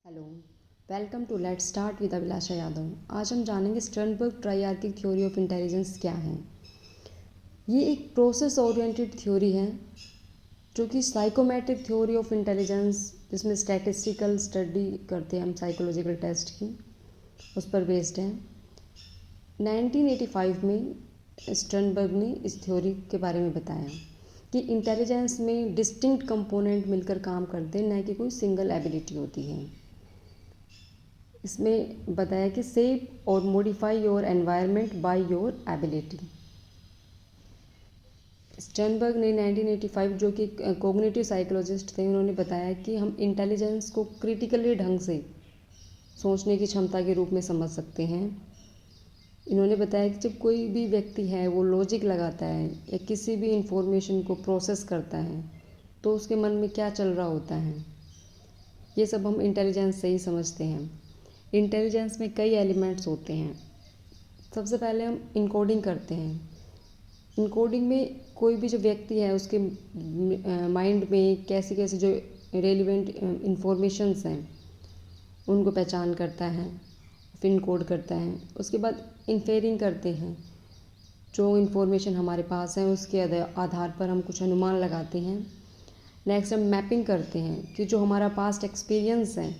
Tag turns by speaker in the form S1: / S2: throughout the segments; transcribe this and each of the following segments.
S1: Hello, welcome to let's start with Abhilasha Yadav. आज हम जानेंगे Sternberg triarchic theory of intelligence क्या है। ये एक प्रोसेस ओरिएंटेड थ्योरी है जो कि साइकोमेट्रिक थ्योरी ऑफ इंटेलिजेंस, जिसमें स्टैटिस्टिकल स्टडी करते हैं हम साइकोलॉजिकल टेस्ट की, उस पर बेस्ड है। 1985 में स्टर्नबर्ग ने इस थ्योरी के बारे में बताया कि इंटेलिजेंस में डिस्टिंक्ट कंपोनेंट मिलकर काम करते हैं, न कि कोई सिंगल एबिलिटी होती है। इसमें बताया कि सेव और modify your environment by your ability. Sternberg ने 1985, जो कि कोग्निटिव साइकोलॉजिस्ट थे, उन्होंने बताया कि हम इंटेलिजेंस को क्रिटिकली ढंग से सोचने की क्षमता के रूप में समझ सकते हैं। इन्होंने बताया कि जब कोई भी व्यक्ति है वो लॉजिक लगाता है या किसी भी इंफॉर्मेशन को प्रोसेस करता है तो उसके मन में क्या चल रहा होता है, ये सब हम इंटेलिजेंस से ही समझते हैं। इंटेलिजेंस में कई एलिमेंट्स होते हैं। सबसे पहले हम इनकोडिंग करते हैं। इनकोडिंग में कोई भी जो व्यक्ति है उसके माइंड में कैसी कैसी जो रेलिवेंट इंफॉर्मेशंस हैं उनको पहचान करता है, फिर इनकोड करता है। उसके बाद इन्फेयरिंग करते हैं। जो इन्फॉर्मेशन हमारे पास है उसके आधार पर हम कुछ अनुमान लगाते हैं। नेक्स्ट हम मैपिंग करते हैं कि जो हमारा पास्ट एक्सपीरियंस है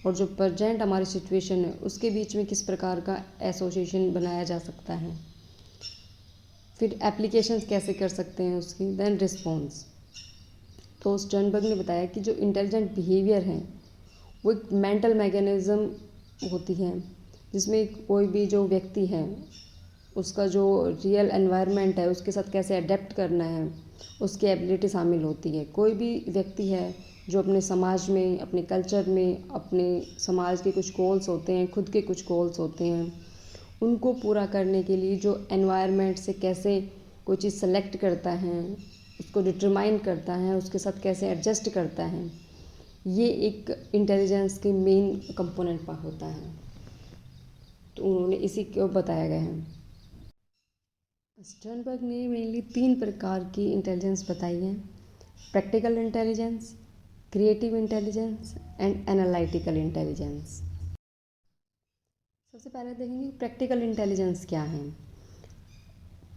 S1: और जो प्रेजेंट हमारी सिचुएशन है उसके बीच में किस प्रकार का एसोसिएशन बनाया जा सकता है। फिर एप्लीकेशंस कैसे कर सकते हैं उसकी। Then response. तो स्टर्नबर्ग ने बताया कि जो इंटेलिजेंट बिहेवियर है वो एक मेंटल मैकेनिज़्म होती है, जिसमें कोई भी जो व्यक्ति है उसका जो रियल एनवायरनमेंट है उसके साथ कैसे अडेप्ट करना है उसकी एबिलिटी शामिल होती है। कोई भी व्यक्ति है जो अपने समाज में, अपने कल्चर में, अपने समाज के कुछ गोल्स होते हैं, खुद के कुछ गोल्स होते हैं, उनको पूरा करने के लिए जो एनवायरनमेंट से कैसे कोई चीज़ सेलेक्ट करता है, उसको डिटरमाइन करता है, उसके साथ कैसे एडजस्ट करता है, ये एक इंटेलिजेंस के मेन कंपोनेंट पर होता है। तो उन्होंने इसी को बताया गया है। स्टर्नबर्ग ने मेनली 3 प्रकार की इंटेलिजेंस बताई है: practical intelligence, creative intelligence and analytical intelligence. सबसे पहले देखेंगे प्रैक्टिकल इंटेलिजेंस क्या है।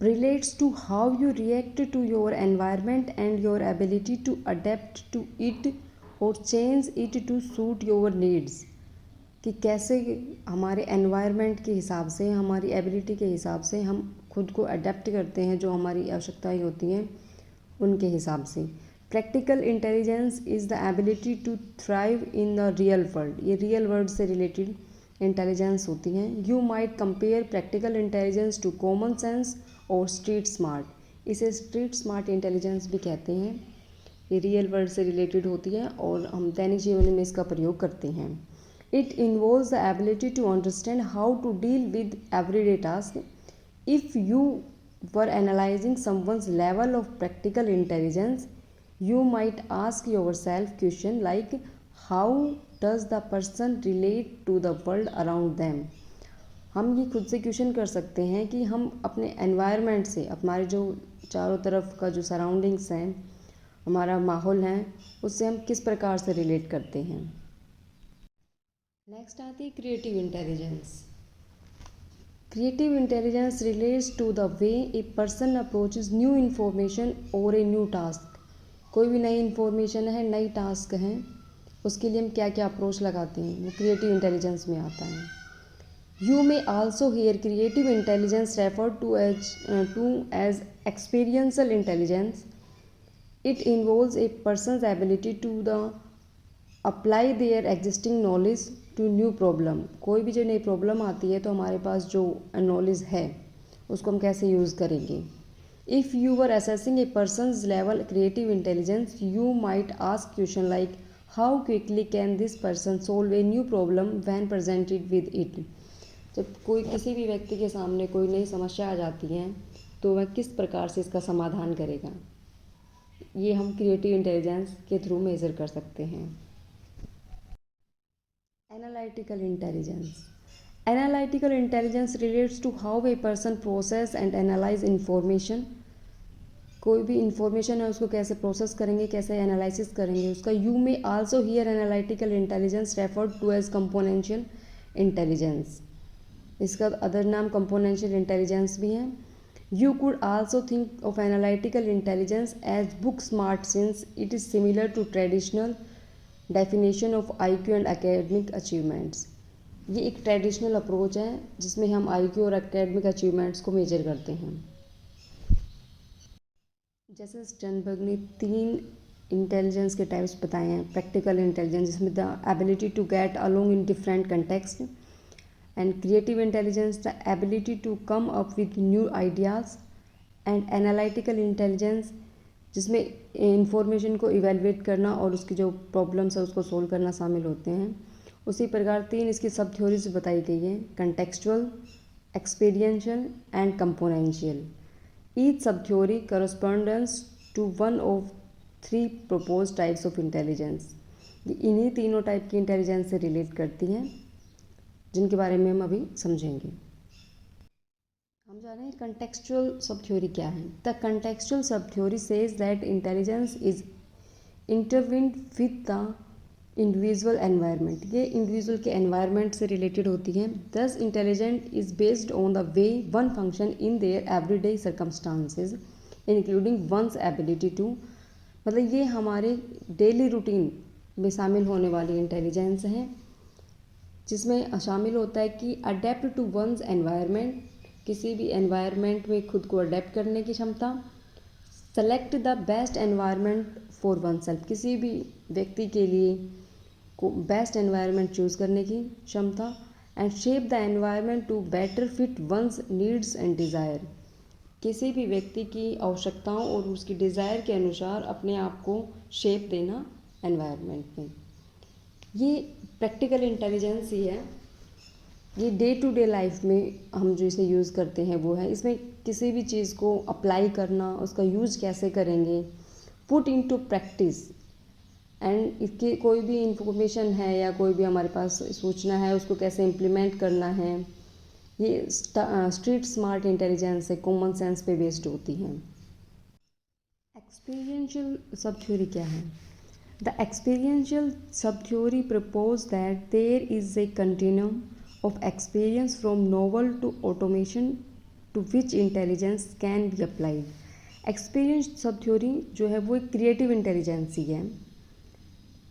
S1: Relates to how you react to your environment and your ability to adapt to it और change it to suit your needs. कि कैसे हमारे एनवायरनमेंट के हिसाब से, हमारी एबिलिटी के हिसाब से हम खुद को अडेप्ट करते हैं, जो हमारी आवश्यकताएं होती हैं उनके हिसाब से। Practical intelligence is the ability to thrive in the real world. ये रियल वर्ल्ड से रिलेटेड इंटेलिजेंस होती हैं। You might compare practical intelligence to common sense और स्ट्रीट स्मार्ट। इसे स्ट्रीट स्मार्ट इंटेलिजेंस भी कहते हैं। ये रियल वर्ल्ड से रिलेटेड होती है और हम दैनिक जीवन में इसका प्रयोग करते हैं। It involves the ability to understand how to deal with everyday tasks. If you were analyzing someone's level of practical intelligence, you might ask yourself question like how does the person relate to the world around them. हम ये खुद से question कर सकते हैं कि हम अपने एनवायरनमेंट से, हमारे जो चारों तरफ का जो सराउंडिंग्स हैं, हमारा माहौल है, उससे हम किस प्रकार से रिलेट करते हैं। नेक्स्ट आती है creative intelligence. Creative intelligence relates to the way a person approaches new information और ए न्यू टास्क। कोई भी नई इन्फॉर्मेशन है, नई टास्क है, उसके लिए हम क्या क्या अप्रोच लगाते हैं, वो क्रिएटिव इंटेलिजेंस में आता है। You may also hear creative intelligence refer to as experiential intelligence. It involves a person's ability to the apply their existing knowledge to new problem. कोई भी जो नई प्रॉब्लम आती है तो हमारे पास जो नॉलेज है उसको हम कैसे यूज़ करेंगे। If you were assessing A person's level creative intelligence, you might ask question like how quickly can this person solve a new problem when presented with it. जब कोई किसी भी व्यक्ति के सामने कोई नई समस्या आ जाती है तो वह किस प्रकार से इसका समाधान करेगा, ये हम क्रिएटिव इंटेलिजेंस के थ्रू मेज़र कर सकते हैं। Analytical intelligence. Analytical intelligence relates to how a person process and analyze information. कोई भी इंफॉर्मेशन है उसको कैसे प्रोसेस करेंगे, कैसे एनालिसिस करेंगे उसका। You may also hear analytical intelligence referred to as componential intelligence. इसका अदर नाम कंपोनेंशियल इंटेलिजेंस भी है। You could also think of analytical intelligence as book smart since it is similar to traditional definition of IQ and academic achievements. ये एक traditional approach है जिसमें हम IQ और एकेडमिक अचीवमेंट्स को मेजर करते हैं। जैसे स्टर्नबर्ग ने 3 इंटेलिजेंस के टाइप्स बताए हैं। प्रैक्टिकल इंटेलिजेंस, जिसमें the ability to get along in different context, and creative intelligence, the ability to come up with new ideas, and analytical intelligence, जिसमें इंफॉर्मेशन को इवेलुएट करना और उसकी जो प्रॉब्लम्स है उसको सोल्व करना शामिल होते हैं। उसी प्रकार 3 इसकी सब थ्योरीज बताई गई हैं: contextual, experiential and componential. Each sub theory correspondence to one of 3 proposed types of intelligence. ये इन्हीं तीनों टाइप की इंटेलिजेंस से रिलेट करती हैं, जिनके बारे में हम अभी समझेंगे। हम जान रहे हैं कंटेक्चुअल सब थ्योरी क्या है। The contextual sub theory says that intelligence is intertwined with the individual environment. ये इंडिविजुअल के एनवायरनमेंट से रिलेटेड होती है। This intelligent is based on the way one function in their everyday circumstances including one's ability to, मतलब ये हमारे daily routine में शामिल होने वाली इंटेलिजेंस है, जिसमें शामिल होता है कि अडेप्ट टू वंस एनवायरनमेंट, किसी भी एनवायरनमेंट में खुद को अडेप्ट करने की क्षमता। Select the best environment for one self, किसी भी व्यक्ति के लिए को बेस्ट एनवायरनमेंट चूज़ करने की क्षमता। And shape the environment to better fit one's needs and desire, किसी भी व्यक्ति की आवश्यकताओं और उसकी डिज़ायर के अनुसार अपने आप को शेप देना एनवायरनमेंट में। ये प्रैक्टिकल इंटेलिजेंस ही है। ये डे टू डे लाइफ में हम जो इसे यूज़ करते हैं वो है। इसमें किसी भी चीज़ को अप्लाई करना, उसका यूज़ कैसे करेंगे, पुट इनटू प्रैक्टिस, एंड इसके कोई भी इंफॉर्मेशन है या कोई भी हमारे पास सूचना है उसको कैसे इम्प्लीमेंट करना है। ये स्ट्रीट स्मार्ट इंटेलिजेंस है, कॉमन सेंस पे बेस्ड होती है। एक्सपीरियंशियल सब थ्योरी क्या है? The experiential subtheory propose that there is a continuum of experience from novel to automation to which intelligence can be applied। Experience सब theory जो है वो एक क्रिएटिव इंटेलिजेंस ही है।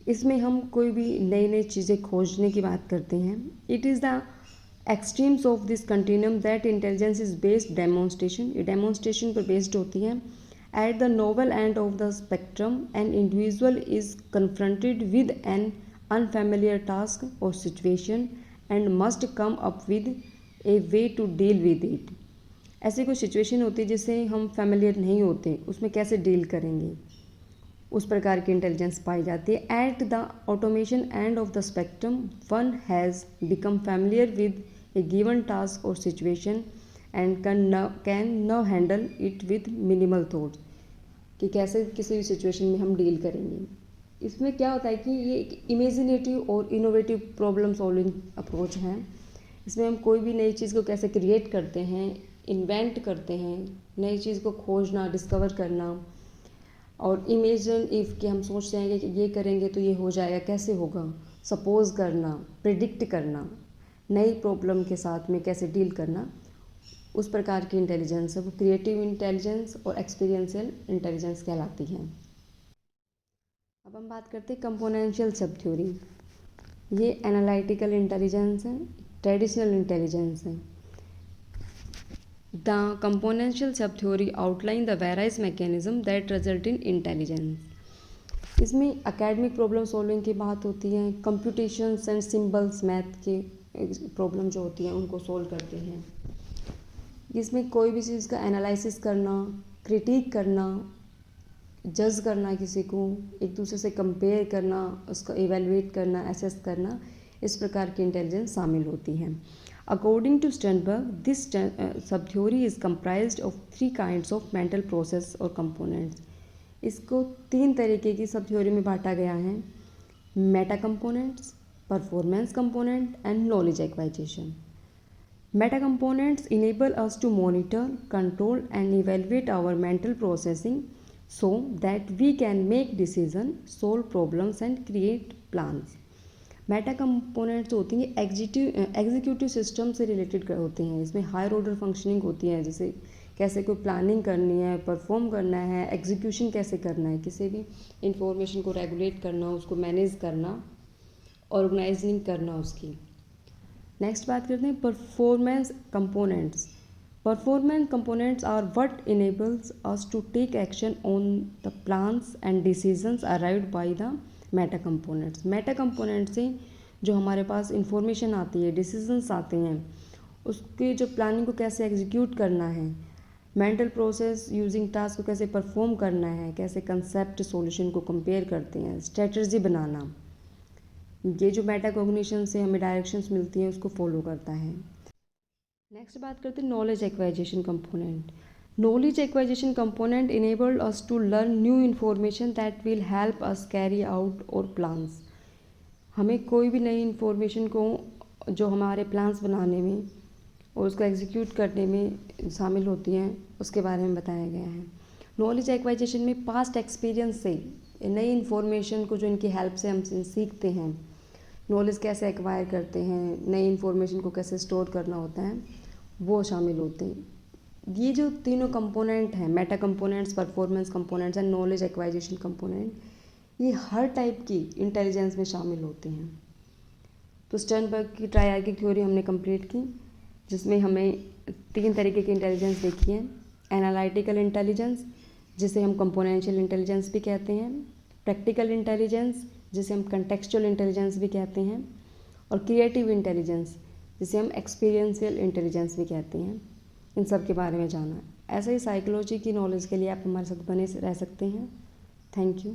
S1: इसमें हम कोई भी नई नई चीज़ें खोजने की बात करते हैं। It is the extremes of this continuum that intelligence is based demonstration, ये डेमोन्स्ट्रेशन पर बेस्ड होती है। At the novel end of the spectrum an individual is confronted with an unfamiliar task और situation and must come up with a way to deal with it. ऐसी कोई situation होती है जिससे हम फेमिलियर नहीं होते, उसमें कैसे डील करेंगे, उस प्रकार की इंटेलिजेंस पाई जाती है। At the automation end of the spectrum one has become familiar with a given task और situation and can now handle it with minimal thought, कि कैसे किसी भी सिचुएशन में हम डील करेंगे। इसमें क्या होता है कि ये एक इमेजिनेटिव और इनोवेटिव प्रॉब्लम सॉल्विंग अप्रोच है। इसमें हम कोई भी नई चीज़ को कैसे क्रिएट करते हैं, इन्वेंट करते हैं, नई चीज़ को खोजना, डिस्कवर करना, और इमेजिन इफ़ कि हम सोचते हैं कि ये करेंगे तो ये हो जाएगा, कैसे होगा, सपोज करना, प्रिडिक्ट करना, नई प्रॉब्लम के साथ में कैसे डील करना, उस प्रकार की इंटेलिजेंस है वो क्रिएटिव इंटेलिजेंस और एक्सपीरियंशियल इंटेलिजेंस कहलाती हैं। अब हम बात करते हैं कंपोनेंशियल सब थ्योरी। ये एनालिटिकल इंटेलिजेंस है, ट्रेडिशनल इंटेलिजेंस है। द कंपोनेंशियल सब theory outline the varies mechanism that result in intelligence. इसमें एकेडमिक प्रॉब्लम सॉल्विंग की बात होती है, कंप्यूटेशंस एंड सिंबल्स, मैथ के प्रॉब्लम जो होती हैं उनको सोल्व करते हैं। इसमें कोई भी चीज़ का एनालिसिस करना, क्रिटिक करना, जज करना, किसी को एक दूसरे से कंपेयर करना, उसको इवेलुएट करना, एसेस करना, इस प्रकार की इंटेलिजेंस शामिल होती है। अकॉर्डिंग टू स्टर्नबर्ग दिस सब theory is comprised of 3 kinds of mental process और कंपोनेंट्स। इसको 3 तरीके की सब थ्योरी में बांटा गया है: Meta components, performance component and knowledge acquisition. Meta components enable us to monitor, control, and evaluate our mental processing so that we can make decisions, solve problems, and create plans. Meta components होती हैं executive system से related होती हैं। इसमें higher order functioning होती है, जैसे कैसे कोई प्लानिंग करनी है, परफॉर्म करना है, एग्जीक्यूशन कैसे करना है, किसी भी इंफॉर्मेशन को रेगुलेट करना, उसको मैनेज करना, ऑर्गेनाइजिंग करना उसकी। नेक्स्ट बात करते हैं performance components. Performance components are what enables us to take action on the plans and decisions arrived by the meta components. Meta component से जो हमारे पास इंफॉर्मेशन आती है, डिसीजंस आते हैं, उसके जो प्लानिंग को कैसे एग्जीक्यूट करना है, मेंटल प्रोसेस यूजिंग टास्क को कैसे परफॉर्म करना है, कैसे कंसेप्ट सॉल्यूशन को कंपेयर करते हैं, स्ट्रेटजी बनाना, ये जो मेटा कॉग्निशन से हमें डायरेक्शंस मिलती हैं उसको फॉलो करता है। नेक्स्ट बात करते हैं knowledge acquisition component. Knowledge acquisition component enabled us to learn new information that will help us carry out our plans. हमें कोई भी नई इन्फॉर्मेशन को जो हमारे प्लान्स बनाने में और उसको एग्जीक्यूट करने में शामिल होती हैं उसके बारे में बताया गया है। नॉलेज एक्वाइजेशन में पास्ट एक्सपीरियंस से नई इन्फॉर्मेशन को जो इनकी हेल्प से हम सीखते हैं, नॉलेज कैसे एक्वायर करते हैं, नई इन्फॉर्मेशन को कैसे स्टोर करना होता है, वो शामिल होते हैं। ये जो तीनों कंपोनेंट हैं, Meta components, performance components and knowledge acquisition component, ये हर टाइप की इंटेलिजेंस में शामिल होते हैं। तो स्टर्नबर्ग की ट्रायआर्किक थ्योरी हमने कंप्लीट की, जिसमें हमें 3 तरीके की इंटेलिजेंस देखी है। एनालिटिकल इंटेलिजेंस, जिसे हम कंपोनेंशियल इंटेलिजेंस भी कहते हैं, प्रैक्टिकल इंटेलिजेंस, जिसे हम कंटेक्चुअल इंटेलिजेंस भी कहते हैं, और क्रिएटिव इंटेलिजेंस, जिसे हम एक्सपीरियंशियल इंटेलिजेंस भी कहते हैं। इन सब के बारे में जाना। ऐसे ही साइकोलॉजी की नॉलेज के लिए आप हमारे साथ बने रह सकते हैं। Thank you.